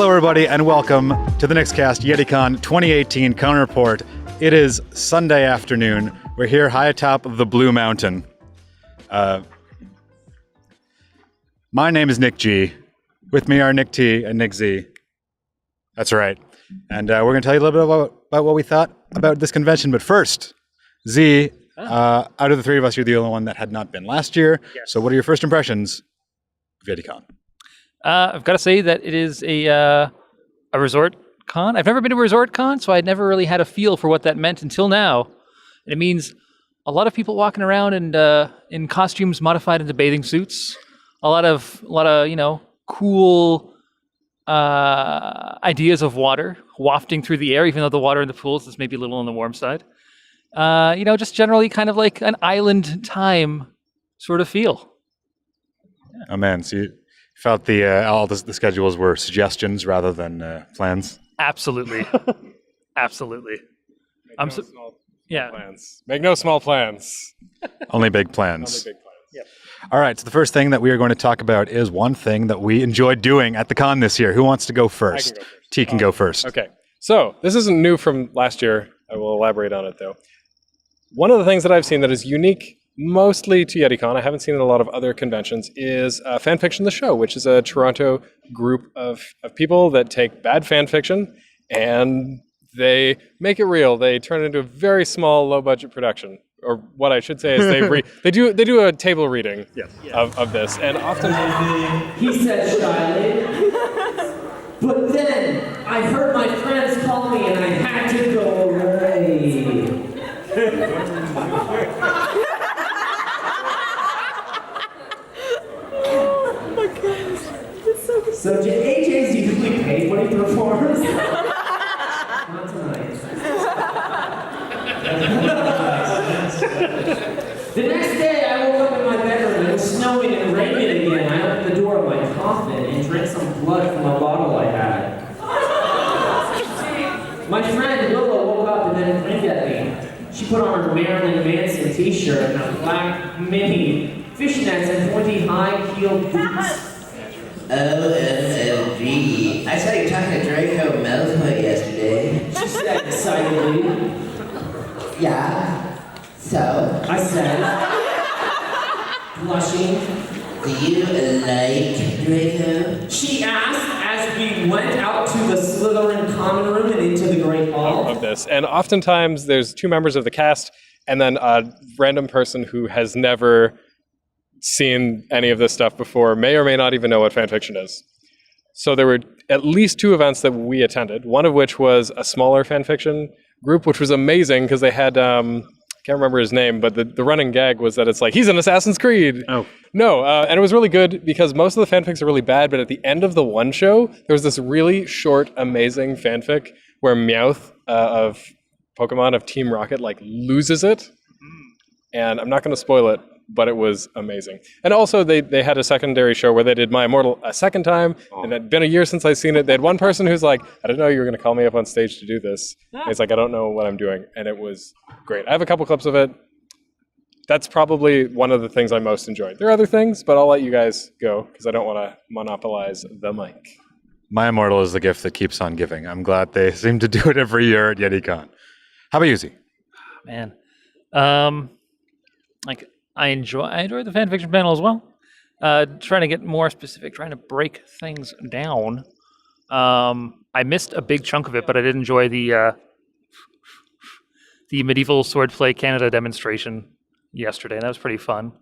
Hello, everybody, and welcome to the Nickscast YetiCon 2018 Con Report. It is Sunday afternoon. We're here high atop of the Blue Mountain. My name is Nick G. With me are Nick T and Nick Z. That's right. And we're going to tell you a little bit about what we thought about this convention. But first, Z, out of the three of us, you're the only one that had not been last year. Yes. So what are your first impressions of YetiCon? I've got to say that it is a resort con. I've never been to a resort con, so I'd never really had a feel for what that meant until now. And it means a lot of people walking around and in costumes modified into bathing suits. A lot of cool ideas of water wafting through the air, even though the water in the pools is maybe a little on the warm side. Just generally kind of like an island time sort of feel. Oh man, so you felt all the schedules were suggestions rather than plans? Absolutely. Absolutely. Plans. Make no small plans. Only big plans. Only big plans. Yep. All right, so the first thing that we are going to talk about is one thing that we enjoyed doing at the con this year. Who wants to go first? I can go first. T can go first. Okay. So this isn't new from last year. I will elaborate on it, though. One of the things that I've seen that is unique mostly to YetiCon, I haven't seen in a lot of other conventions, is Fanfiction the Show, which is a Toronto group of people that take bad fanfiction and they make it real. They turn it into a very small, low-budget production. Or what I should say is they do a table reading of this, and often he said shyly, but then I heard my friends call me and I had to go away. Oh my gosh, it's so good. So AJ's usually paid when he performs. Not tonight. The next day, I woke up in my bedroom and it was snowing and raining again. I opened the door of my coffin and drank some blood from a bottle I had. My friend Willow woke up and then grinned at me. She put on her Marilyn Manson t-shirt and a black mini fishnets and pointy high-heeled boots. OMG. I saw you talking to Draco Malfoy yesterday. She said excitedly. Yeah. So? I said, blushing. Do you like Draco? She asked as we went out to the Slytherin common room and into the Great Hall. of this. And oftentimes there's two members of the cast and then a random person who has never seen any of this stuff before, may or may not even know what fanfiction is. So there were at least two events that we attended, one of which was a smaller fanfiction group, which was amazing because they had, can't remember his name, but the running gag was that it's like, he's in Assassin's Creed. Oh. No, and it was really good because most of the fanfics are really bad, but at the end of the one show, there was this really short, amazing fanfic where Meowth of Pokemon of Team Rocket loses it. And I'm not going to spoil it, but it was amazing. And also they had a secondary show where they did My Immortal a second time, and it had been a year since I'd seen it. They had one person who's like, I didn't know you were going to call me up on stage to do this. And he's like, I don't know what I'm doing. And it was great. I have a couple clips of it. That's probably one of the things I most enjoyed. There are other things, but I'll let you guys go because I don't want to monopolize the mic. My Immortal is the gift that keeps on giving. I'm glad they seem to do it every year at YetiCon. How about you, Z? Man. I enjoy the fanfiction panel as well. Trying to get more specific, trying to break things down. I missed a big chunk of it, but I did enjoy the medieval swordplay Canada demonstration yesterday. That was pretty fun.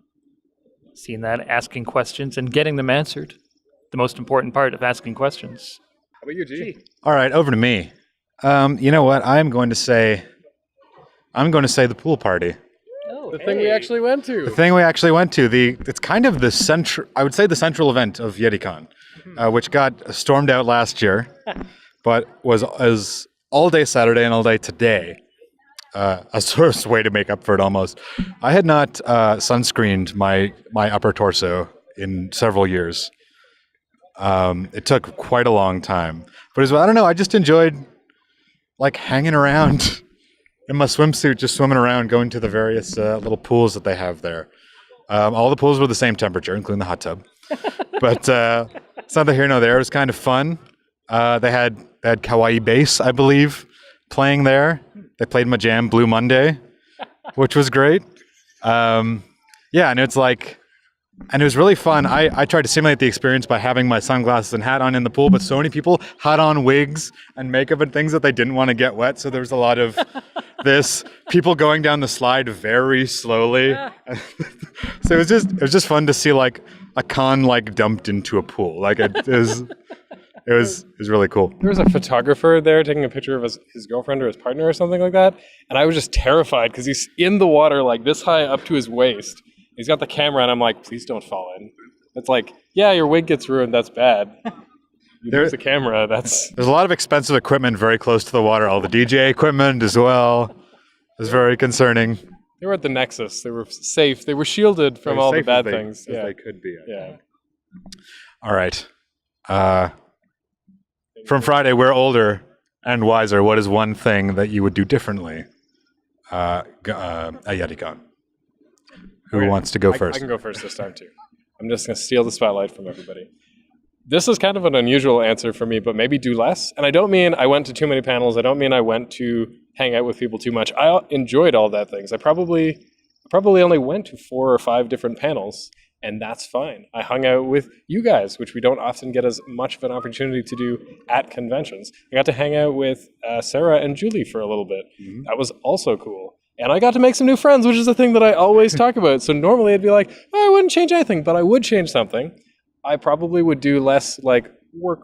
Seeing that, asking questions and getting them answered. The most important part of asking questions. How about you, G? All right, over to me. You know what? I'm going to say the pool party. The thing we actually went to. The thing we actually went to. It's kind of the central event of YetiCon, which got stormed out last year, but was all day Saturday and all day today. A sort of way to make up for it almost. I had not sunscreened my upper torso in several years. It took quite a long time, but I don't know. I just enjoyed hanging around in my swimsuit, just swimming around, going to the various little pools that they have there. All the pools were the same temperature, including the hot tub. But it's neither here nor there. It was kind of fun. They had Kawaii Bass, I believe, playing there. They played my jam, Blue Monday, which was great. And it's like, and it was really fun. I tried to simulate the experience by having my sunglasses and hat on in the pool, but so many people had on wigs and makeup and things that they didn't want to get wet. So there was a lot of people going down the slide very slowly. So it was just fun to see like a con like dumped into a pool. Like it was really cool. There was a photographer there taking a picture of his girlfriend or his partner or something like that. And I was just terrified because he's in the water like this high up to his waist. He's got the camera and I'm like, please don't fall in. It's like, yeah, your wig gets ruined. That's bad. There's the camera. There's a lot of expensive equipment very close to the water. All the DJ equipment as well. It was very concerning. They were at the Nexus. They were safe. They were shielded from all the bad things. As they could be. Yeah. All right. From Friday, we're older and wiser. What is one thing that you would do differently at YetiCon? Who wants to go first? I can go first this time, too. I'm just going to steal the spotlight from everybody. This is kind of an unusual answer for me, but maybe do less. And I don't mean I went to too many panels. I don't mean I went to hang out with people too much. I enjoyed all that things. I probably only went to 4 or 5 different panels, and that's fine. I hung out with you guys, which we don't often get as much of an opportunity to do at conventions. I got to hang out with Sarah and Julie for a little bit. Mm-hmm. That was also cool. And I got to make some new friends, which is a thing that I always talk about. So normally I'd be like, oh, I wouldn't change anything, but I would change something. I probably would do less like work.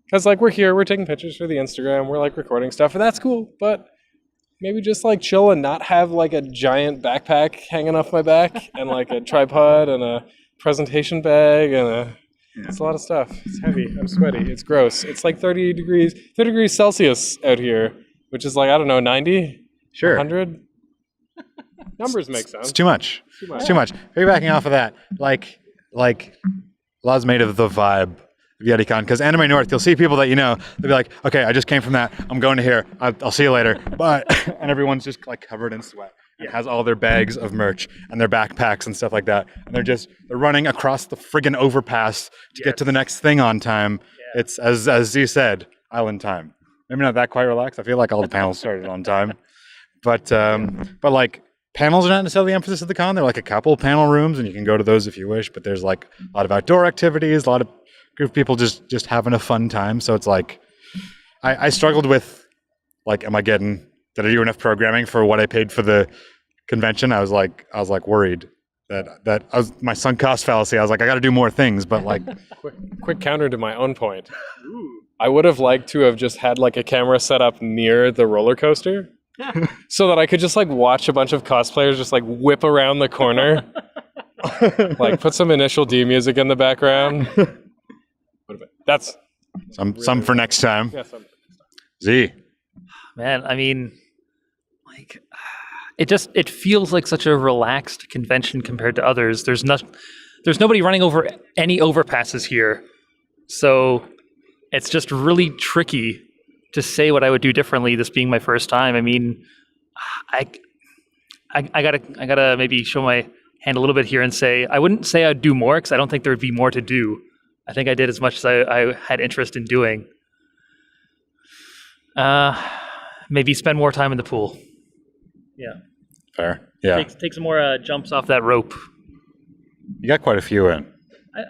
Because like we're here, we're taking pictures for the Instagram, we're like recording stuff, and that's cool. But maybe just like chill and not have like a giant backpack hanging off my back and like a tripod and a presentation bag and it's a lot of stuff. It's heavy, I'm sweaty, it's gross. It's like 30 degrees Celsius out here, which is like, I don't know, 90? Sure. 100? Numbers make sense. It's too much. It's too much. Piggybacking off of that, like Law's made of the vibe of YetiCon, because Anime North, you'll see people that they'll be like, okay, I just came from that, I'm going to here, I'll see you later. But and everyone's just like covered in sweat. It has all their bags of merch and their backpacks and stuff like that, and they're running across the friggin' overpass to get to the next thing on time. Yeah. It's as Z said, island time. Maybe not that quite relaxed. I feel like all the panels started on time. But like panels are not necessarily the emphasis of the con. They're like a couple panel rooms, and you can go to those if you wish. But there's like a lot of outdoor activities, a lot of group of people just having a fun time. So it's like I struggled with like, did I do enough programming for what I paid for the convention? I was like worried that I was my sunk cost fallacy. I was like, I got to do more things, but like quick counter to my own point. I would have liked to have just had like a camera set up near the roller coaster. So that I could just like watch a bunch of cosplayers just like whip around the corner, like put some Initial D music in the background. That's some for next time. Yeah, some. Z. Man, I mean, like it feels like such a relaxed convention compared to others. There's nobody running over any overpasses here, so it's just really tricky to say what I would do differently, this being my first time. I mean, I gotta maybe show my hand a little bit here and say, I wouldn't say I'd do more, because I don't think there would be more to do. I think I did as much as I had interest in doing. Maybe spend more time in the pool. Yeah. Fair. Yeah. Take some more jumps off that rope. You got quite a few in.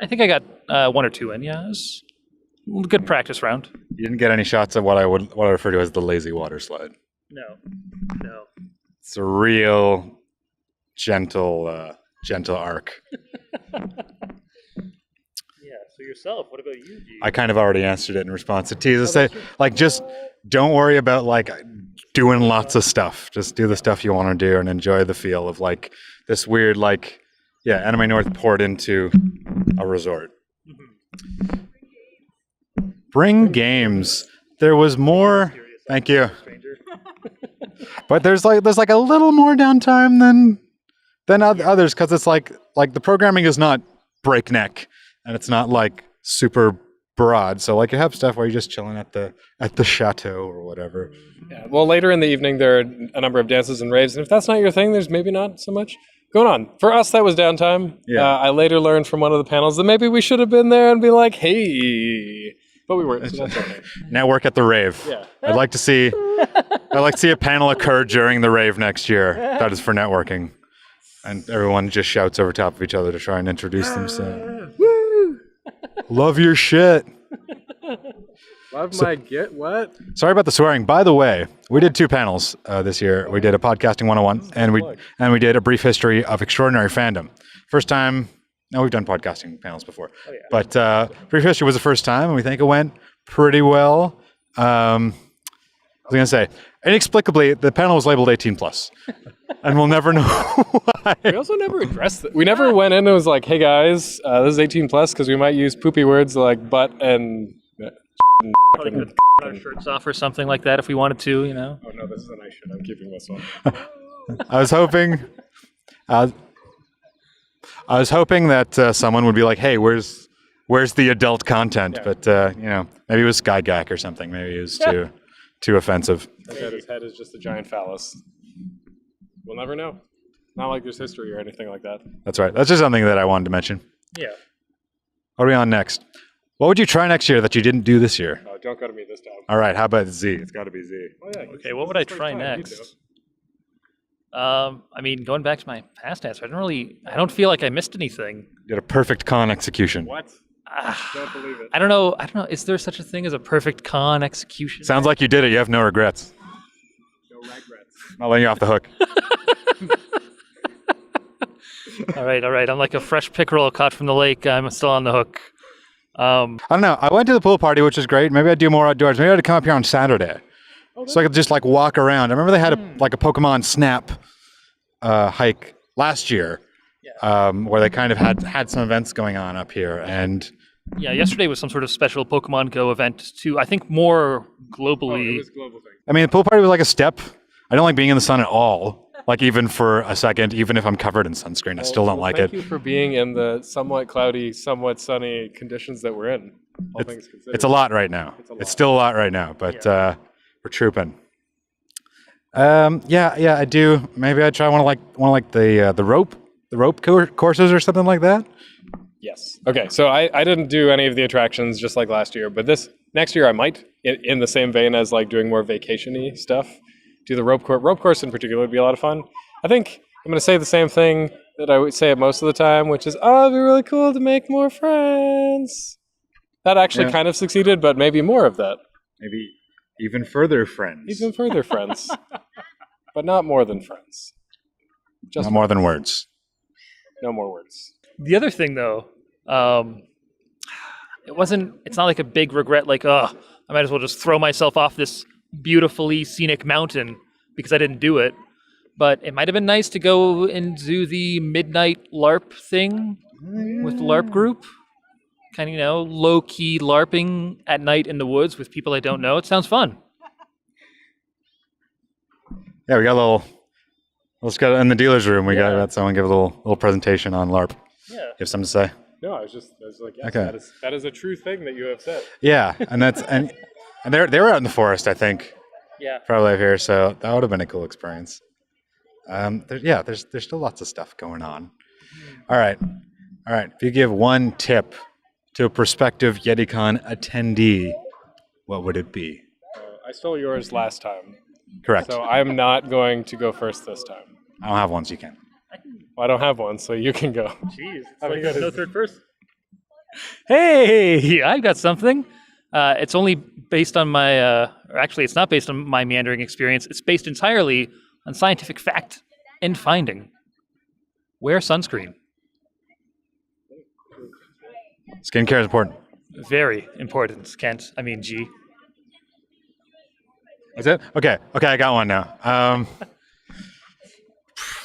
I think I got 1 or 2 in, yeah. It was a good practice round. You didn't get any shots of what I refer to as the lazy water slide. No. It's a real gentle arc. Yeah. So yourself, what about you, G? I kind of already answered it in response to T's. Say, like, just don't worry about like doing lots of stuff. Just do the stuff you want to do and enjoy the feel of like this weird Anime North poured into a resort. Mm-hmm. Bring games. There was more. Thank you. But there's like a little more downtime than others, because it's like the programming is not breakneck and it's not like super broad. So like you have stuff where you're just chilling at the chateau or whatever. Yeah. Well, later in the evening there are a number of dances and raves, and if that's not your thing, there's maybe not so much going on. For us, that was downtime. Yeah. I later learned from one of the panels that maybe we should have been there and be like, hey. But we weren't, so that's okay. Network at the rave. Yeah. I'd like to see a panel occur during the rave next year. That is for networking. And everyone just shouts over top of each other to try and introduce themselves. Woo! Love your shit. Love my get what? Sorry about the swearing. By the way, we did 2 panels this year. We did a podcasting 101 and we did a brief history of extraordinary fandom. First time. No, we've done podcasting panels before. Oh, yeah. But brief history was the first time, and we think it went pretty well. I was going to say, inexplicably, the panel was labeled 18+. And we'll never know why. We also never addressed it. We never went in and was like, hey guys, this is 18+, because we might use poopy words like butt and... Probably could put our shirts off or something like that if we wanted to, you know. Oh no, this is a nice shirt. I'm keeping this one. I was hoping that someone would be like, "Hey, where's the adult content?" Yeah. But you know, maybe it was Skygak or something. Maybe it was too offensive. His head is just a giant phallus. We'll never know. Not like there's history or anything like that. That's right. That's just something that I wanted to mention. Yeah. What are we on next? What would you try next year that you didn't do this year? Oh, don't go to me this time. All right. How about Z? It's got to be Z. Oh, yeah, okay. What would I try next? I mean, going back to my past answer, I don't feel like I missed anything. You did a perfect con execution. What? Don't believe it. I don't know. Is there such a thing as a perfect con execution? Sounds like you did it. You have no regrets. No regrets. Not letting you off the hook. All right. I'm like a fresh pickerel caught from the lake. I'm still on the hook. I don't know. I went to the pool party, which was great. Maybe I'd do more outdoors. Maybe I'd come up here on Saturday. So I could just like walk around. I remember they had a Pokemon Snap hike last year, where they kind of had some events going on up here. And yeah, yesterday was some sort of special Pokemon Go event too. I think more globally. It was a global thing. I mean, the pool party was like a step. I don't like being in the sun at all. Like even for a second, even if I'm covered in sunscreen, I still don't like it. Thank you for being in the somewhat cloudy, somewhat sunny conditions that we're in. All things considered. It's a lot right now. It's still a lot right now, but we're trooping. Yeah, I do. Maybe I'd try one of the rope courses or something like that. Yes. Okay. So I didn't do any of the attractions just like last year, but next year I might, in the same vein as like doing more vacation-y stuff, do the rope course in particular would be a lot of fun. I think I'm going to say the same thing that I would say most of the time, which is, oh, it'd be really cool to make more friends. That actually kind of succeeded, but maybe more of that. Maybe even further friends. Even further friends. But not more than friends. Just not more than words. No more words. The other thing though, it's not like a big regret, like, I might as well just throw myself off this beautifully scenic mountain because I didn't do it. But it might have been nice to go and do the midnight LARP thing with the LARP group. Kind of, low-key LARPing at night in the woods with people I don't know. It sounds fun. Yeah, we got a little. Let's go in the dealer's room. We got someone give a little presentation on LARP. Yeah. You have something to say? No, I was like, yes, okay. That is a true thing that you have said. Yeah, and that's and they were out in the forest, I think. Yeah. Probably here, so that would have been a cool experience. There's still lots of stuff going on. All right. If you give one tip to a prospective YetiCon attendee, what would it be? I stole yours last time. Correct. So I'm not going to go first this time. I don't have one, so you can. Well, I don't have one, so you can go. Jeez, it's like there's no third person. Hey, I've got something. It's only based on my, or actually it's not based on my meandering experience. It's based entirely on scientific fact and finding. Wear sunscreen. Skincare is important. Very important, Kent. I mean, G. Is it? Okay, I got one now.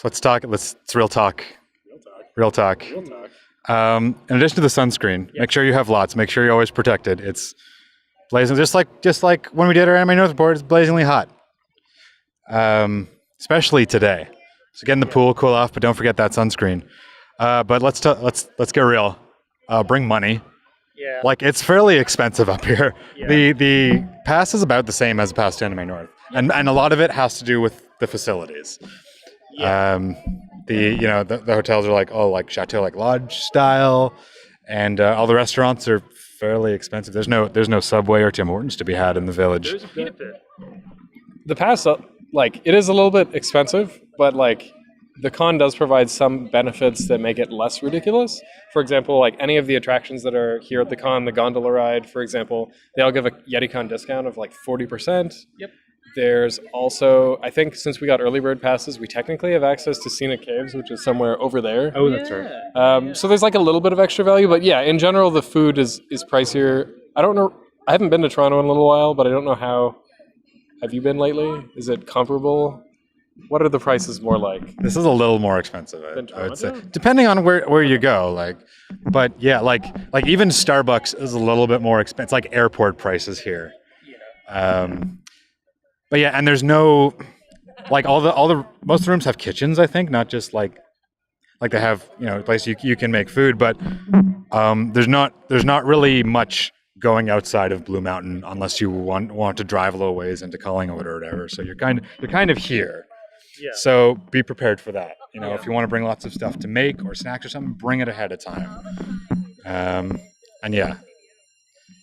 Let's talk. It's real talk. Real talk. In addition to the sunscreen, make sure you have lots. Make sure you're always protected. It's blazing, just like when we did our Anime North report. It's blazingly hot. Especially today. So get in the pool, cool off, but don't forget that sunscreen. But let's get real. Bring money. Yeah. Like, it's fairly expensive up here. Yeah. The pass is about the same as the pass to Anime North, and a lot of it has to do with the facilities. Yeah. The hotels are like Chateau, like lodge style, and all the restaurants are fairly expensive. There's no Subway or Tim Hortons to be had in the village. There's a peanut pit. The pass, like, it is a little bit expensive, but like the con does provide some benefits that make it less ridiculous. For example, like any of the attractions that are here at the con, the gondola ride, for example, they all give a YetiCon discount of like 40%. Yep. There's also, I think since we got early bird passes, we technically have access to Scenic Caves, which is somewhere over there. Oh, that's right. So there's like a little bit of extra value, but yeah, in general, the food is pricier. I don't know. I haven't been to Toronto in a little while, but I don't know how. Have you been lately? Is it comparable? What are the prices more like? This is a little more expensive, Than I would say, Toronto? depending on where you go. Like, but yeah, like even Starbucks is a little bit more expensive. It's like airport prices here. But yeah, and there's no like all the most rooms have kitchens. I think not just like they have a place you can make food, but there's not really much going outside of Blue Mountain unless you want to drive a little ways into Collingwood or whatever. So you're kind of here. Yeah. So be prepared for that. If you want to bring lots of stuff to make or snacks or something, bring it ahead of time. And yeah,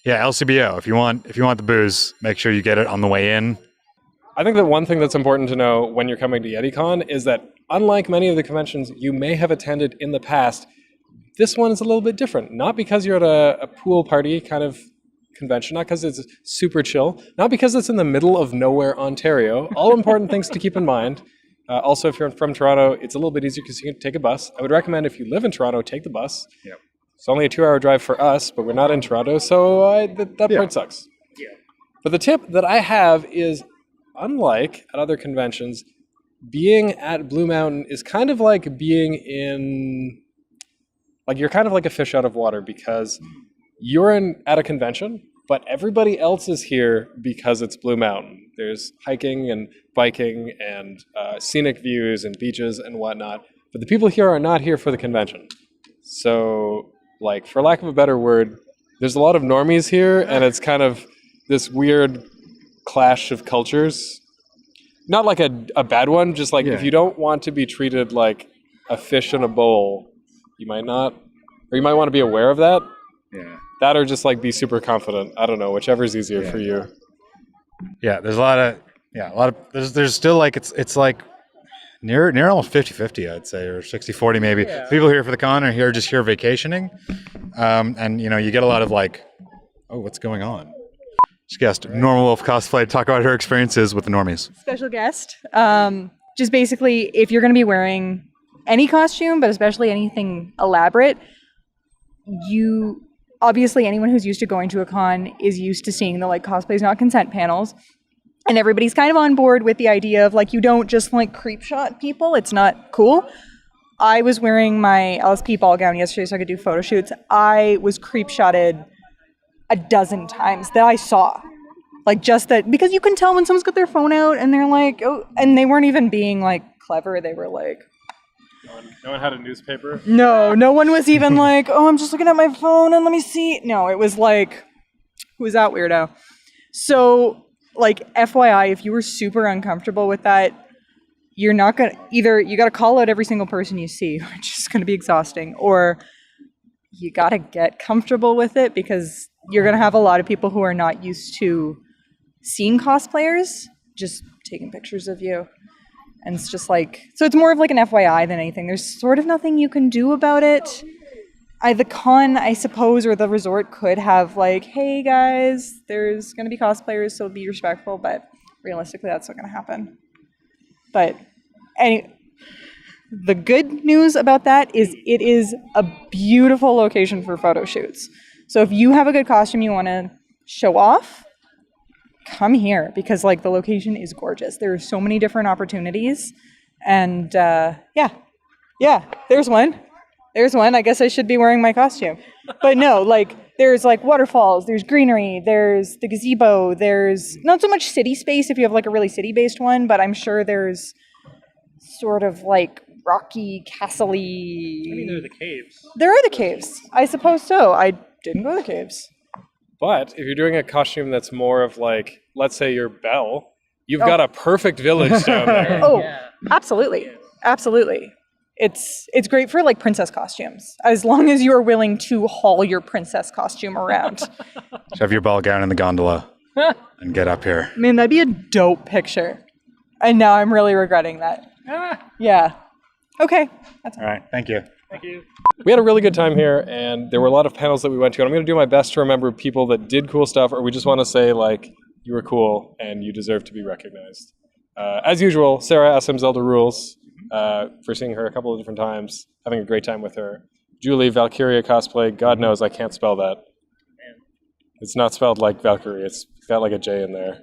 LCBO. If you want the booze, make sure you get it on the way in. I think that one thing that's important to know when you're coming to YetiCon is that unlike many of the conventions you may have attended in the past, this one is a little bit different. Not because you're at a pool party kind of convention, not because it's super chill, not because it's in the middle of nowhere, Ontario. All important things to keep in mind. Also, if you're from Toronto, it's a little bit easier because you can take a bus. I would recommend if you live in Toronto, take the bus. Yep. It's only a 2-hour drive for us, but we're not in Toronto, so that part sucks. Yeah. But the tip that I have is, unlike at other conventions, being at Blue Mountain is kind of like being in... Like, you're kind of like a fish out of water because you're at a convention, but everybody else is here because it's Blue Mountain. There's hiking and biking and scenic views and beaches and whatnot. But the people here are not here for the convention. So, like, for lack of a better word, there's a lot of normies here, and it's kind of this weird clash of cultures. Not like a bad one, just like if you don't want to be treated like a fish in a bowl, you might not, or you might want to be aware of that. Yeah. That or just like be super confident. I don't know, whichever's easier for you. Yeah, there's a lot of there's still like it's like near almost 50-50, I'd say, or 60-40 maybe. Yeah. People here for the con are here just here vacationing. And you get a lot of like, oh, what's going on? Just guessed Normal Wolf cosplay to talk about her experiences with the normies. Special guest. Just basically, if you're going to be wearing any costume, but especially anything elaborate, obviously anyone who's used to going to a con is used to seeing the like cosplays not consent panels, and everybody's kind of on board with the idea of like you don't just like creep shot people. It's not cool. I was wearing my LSP ball gown yesterday so I could do photo shoots. I was creep shotted a dozen times that I saw. Like just that, because you can tell when someone's got their phone out and they're like, oh, and they weren't even being like clever. They were like, No one had a newspaper? no one was even like, oh, I'm just looking at my phone and let me see. No, it was like, who's that weirdo? So, like, FYI, if you were super uncomfortable with that, you're not going to, either you got to call out every single person you see, which is going to be exhausting, or you got to get comfortable with it because you're going to have a lot of people who are not used to seeing cosplayers just taking pictures of you. And it's just like, so it's more of like an FYI than anything. There's sort of nothing you can do about it. The con, I suppose, or the resort could have like, hey guys, there's going to be cosplayers, so be respectful. But realistically, that's not going to happen. But the good news about that is it is a beautiful location for photo shoots. So if you have a good costume you want to show off, come here because like the location is gorgeous. There are so many different opportunities, and there's one. I guess I should be wearing my costume, but no, like there's like waterfalls, there's greenery, there's the gazebo, there's not so much city space if you have like a really city-based one, but I'm sure there's sort of like rocky, castle-y. I mean, there are the caves. There are the caves. I suppose so. I didn't go to the caves. But if you're doing a costume that's more of like, let's say you're Belle, you've got a perfect village down there. Oh, absolutely. Absolutely. It's great for like princess costumes, as long as you are willing to haul your princess costume around. Shove your ball gown in the gondola and get up here. Man, that'd be a dope picture. And now I'm really regretting that. Yeah. Okay. That's All right. Thank you. We had a really good time here, and there were a lot of panels that we went to, and I'm going to do my best to remember people that did cool stuff, or we just want to say, like, you were cool and you deserve to be recognized. As usual, Sarah, SM Zelda Rules, for seeing her a couple of different times, having a great time with her. Julie, Valkyria cosplay, God knows I can't spell that. It's not spelled like Valkyrie, it's got like a J in there.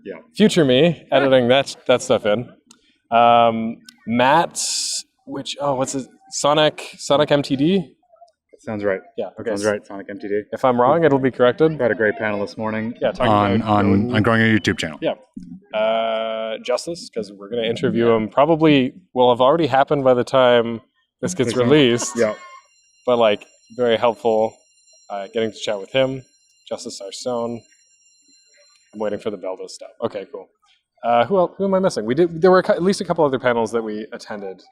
Yeah. Future me, editing that stuff in. Matt, what's his... Sonic MTD? That sounds right. Yeah, okay. Sounds right. Sonic MTD. If I'm wrong, it'll be corrected. We had a great panel this morning. Yeah, talking on about growing your YouTube channel. Yeah. Justice, because we're going to interview him. Probably will have already happened by the time this gets released. Yeah. But like, very helpful getting to chat with him. Justice Arstone. I'm waiting for the Beldo stuff. Okay, cool. Who am I missing? There were at least a couple other panels that we attended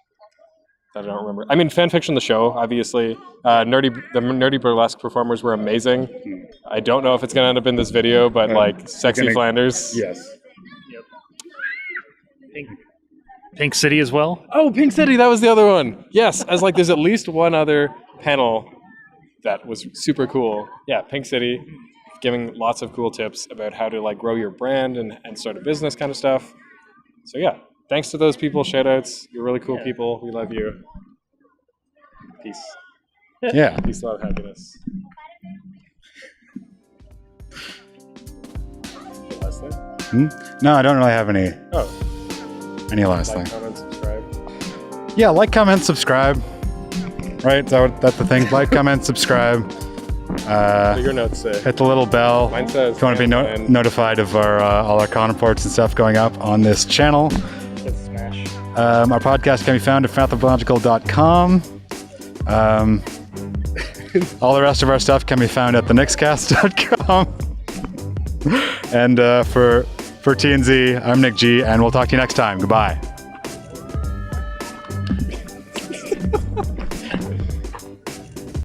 that I don't remember. I mean, Fanfiction the show, obviously. The nerdy burlesque performers were amazing. I don't know if it's going to end up in this video, but like, Sexy Flanders. Yes. Pink City as well. Oh, Pink City, that was the other one. Yes, as like there's at least one other panel that was super cool. Yeah, Pink City, giving lots of cool tips about how to like grow your brand and start a business kind of stuff. So yeah, thanks to those people, shout outs. You're really cool people. We love you. Peace. Yeah. Peace, love, happiness. Last thing? No, I don't really have any last Like, thing. comment, subscribe. Yeah, like, comment, subscribe. Right? That's the thing. Like, comment, subscribe. What do your notes say? Hit the little bell. Mine says, if you want to be notified of all our con reports and stuff going up on this channel. Smash. Our podcast can be found at fanthological.com. All the rest of our stuff can be found at Nickscast.com. And for TNZ, I'm Nick G, and we'll talk to you next time. Goodbye.